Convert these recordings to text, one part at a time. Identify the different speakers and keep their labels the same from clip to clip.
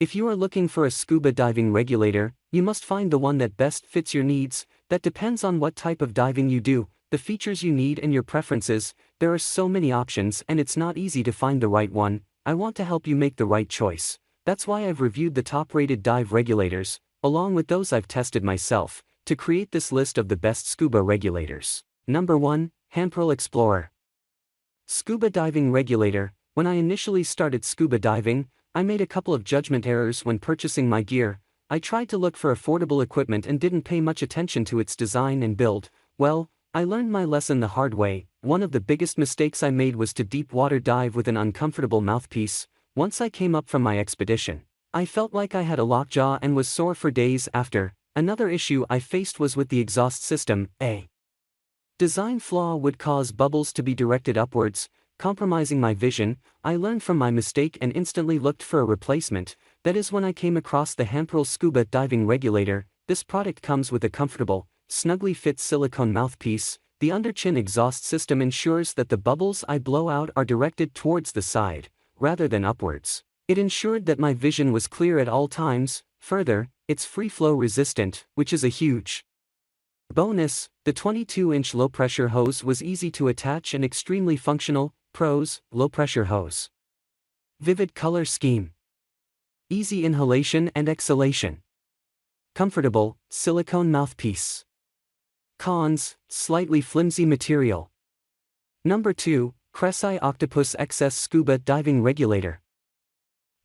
Speaker 1: If you are looking for a scuba diving regulator, you must find the one that best fits your needs. That depends on what type of diving you do, the features you need and your preferences. There are so many options and it's not easy to find the right one. I want to help you make the right choice. That's why I've reviewed the top-rated dive regulators, along with those I've tested myself, to create this list of the best scuba regulators. Number 1, Hanperal Explorer. Scuba Diving Regulator. When I initially started scuba diving, I made a couple of judgment errors when purchasing my gear. I tried to look for affordable equipment and didn't pay much attention to its design and build. Well, I learned my lesson the hard way. One of the biggest mistakes I made was to deep water dive with an uncomfortable mouthpiece. Once I came up from my expedition, I felt like I had a lockjaw and was sore for days after. Another issue I faced was with the exhaust system. A design flaw would cause bubbles to be directed upwards, compromising my vision. I learned from my mistake and instantly looked for a replacement. That is when I came across the Hanperal Scuba Diving Regulator. This product comes with a comfortable, snugly fit silicone mouthpiece. The under-chin exhaust system ensures that the bubbles I blow out are directed towards the side, rather than upwards. It ensured that my vision was clear at all times. Further, it's free-flow resistant, which is a huge bonus. The 22-inch low-pressure hose was easy to attach and extremely functional. Pros: low-pressure hose, vivid color scheme, easy inhalation and exhalation, comfortable, silicone mouthpiece. Cons: slightly flimsy material. Number 2, Cressi Octopus XS Scuba Diving Regulator.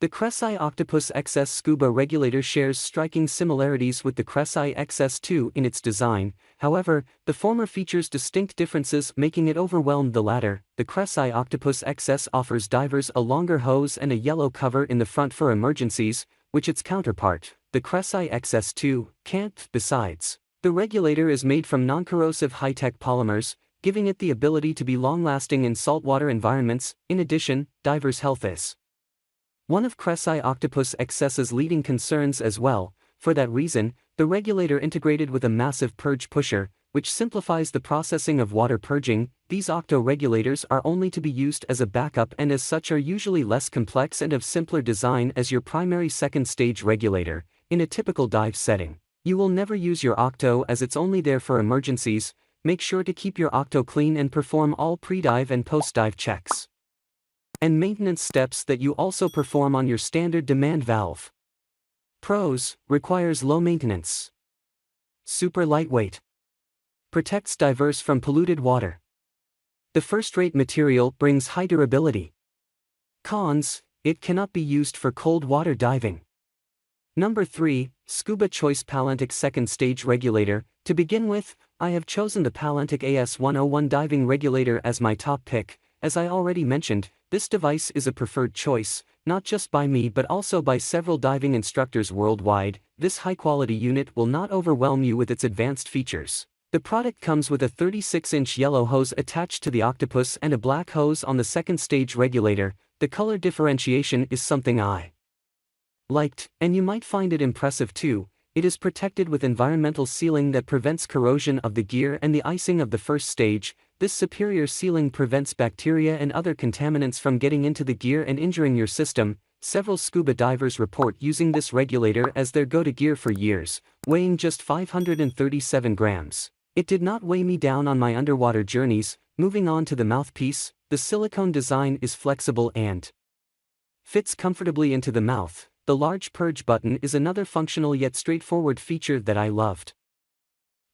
Speaker 1: The Cressi Octopus XS Scuba Regulator shares striking similarities with the Cressi XS2 in its design. However, the former features distinct differences, making it overwhelm the latter. The Cressi Octopus XS offers divers a longer hose and a yellow cover in the front for emergencies, which its counterpart, the Cressi XS2, can't. Besides, the regulator is made from non-corrosive high-tech polymers, giving it the ability to be long-lasting in saltwater environments. In addition, divers' health is one of Cressi Octopus XS's leading concerns as well. For that reason, the regulator integrated with a massive purge pusher, which simplifies the processing of water purging. These Octo regulators are only to be used as a backup and as such are usually less complex and of simpler design as your primary second stage regulator. In a typical dive setting, you will never use your Octo as it's only there for emergencies. Make sure to keep your Octo clean and perform all pre-dive and post-dive checks and maintenance steps that you also perform on your standard demand valve. Pros: requires low maintenance, super lightweight, protects divers from polluted water. The first-rate material brings high durability. Cons: it cannot be used for cold water diving. Number 3, Scuba Choice Palantic Second Stage Regulator. To begin with, I have chosen the Palantic AS101 Diving Regulator as my top pick. As I already mentioned, this device is a preferred choice, not just by me but also by several diving instructors worldwide. This high-quality unit will not overwhelm you with its advanced features. The product comes with a 36-inch yellow hose attached to the Octopus and a black hose on the second stage regulator. The color differentiation is something I liked, and you might find it impressive too. It is protected with environmental sealing that prevents corrosion of the gear and the icing of the first stage. This superior sealing prevents bacteria and other contaminants from getting into the gear and injuring your system. Several scuba divers report using this regulator as their go-to gear for years, weighing just 537 grams. It did not weigh me down on my underwater journeys. Moving on to the mouthpiece, the silicone design is flexible and fits comfortably into the mouth. The large purge button is another functional yet straightforward feature that I loved.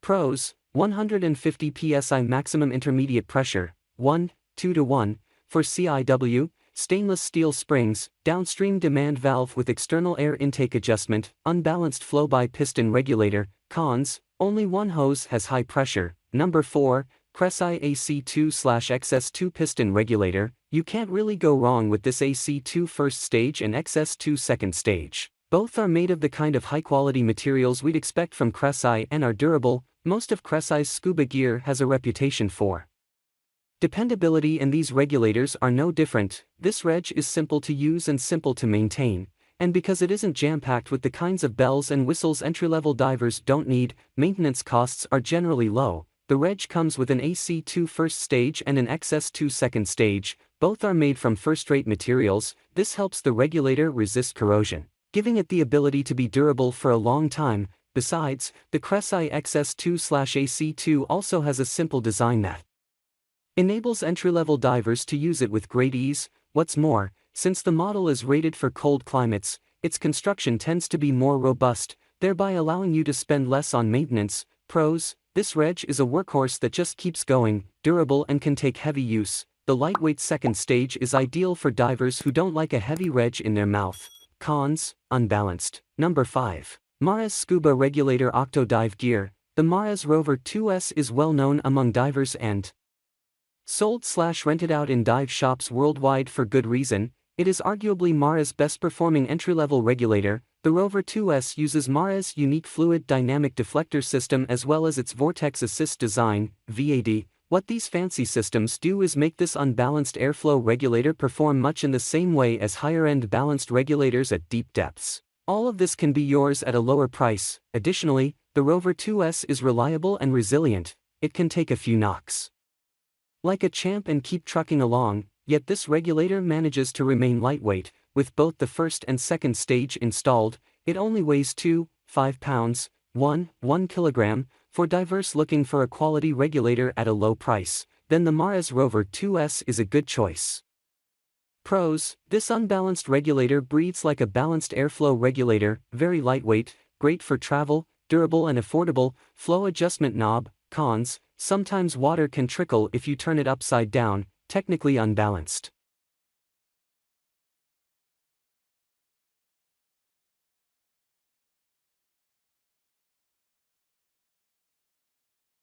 Speaker 1: Pros: 150 psi maximum intermediate pressure, 1:2:1, for CIW, stainless steel springs, downstream demand valve with external air intake adjustment, unbalanced flow by piston regulator. Cons: only one hose has high pressure. Number 4, Cressi AC2/XS2 piston regulator. You can't really go wrong with this AC2 first stage and XS2 second stage. Both are made of the kind of high-quality materials we'd expect from Cressi and are durable. Most of Cressi's scuba gear has a reputation for dependability and these regulators are no different. This reg is simple to use and simple to maintain, and because it isn't jam-packed with the kinds of bells and whistles entry-level divers don't need, maintenance costs are generally low. The reg comes with an AC2 first stage and an XS2 second stage. Both are made from first-rate materials. This helps the regulator resist corrosion giving it the ability to be durable for a long time. Besides, the Cressi XS2/AC2 also has a simple design that enables entry-level divers to use it with great ease. What's more, since the model is rated for cold climates, its construction tends to be more robust, thereby allowing you to spend less on maintenance. Pros: this reg is a workhorse that just keeps going, durable and can take heavy use. The lightweight second stage is ideal for divers who don't like a heavy reg in their mouth. Cons: unbalanced. Number 5. Mara's Scuba Regulator Octo Dive Gear. The Mara's Rover 2S is well known among divers and sold/rented out in dive shops worldwide for good reason. It is arguably Mara's best performing entry-level regulator. The Rover 2S uses Mara's unique fluid dynamic deflector system as well as its vortex assist design, VAD. What these fancy systems do is make this unbalanced airflow regulator perform much in the same way as higher-end balanced regulators at deep depths. All of this can be yours at a lower price. Additionally, the Rover 2S is reliable and resilient. It can take a few knocks like a champ and keep trucking along, yet this regulator manages to remain lightweight. With both the first and second stage installed, it only weighs 2.5 pounds, 1 kilogram. For divers looking for a quality regulator at a low price, then the Mara's Rover 2S is a good choice. Pros: this unbalanced regulator breathes like a balanced airflow regulator, very lightweight, great for travel, durable and affordable. Flow adjustment knob. Cons: sometimes water can trickle if you turn it upside down, technically unbalanced.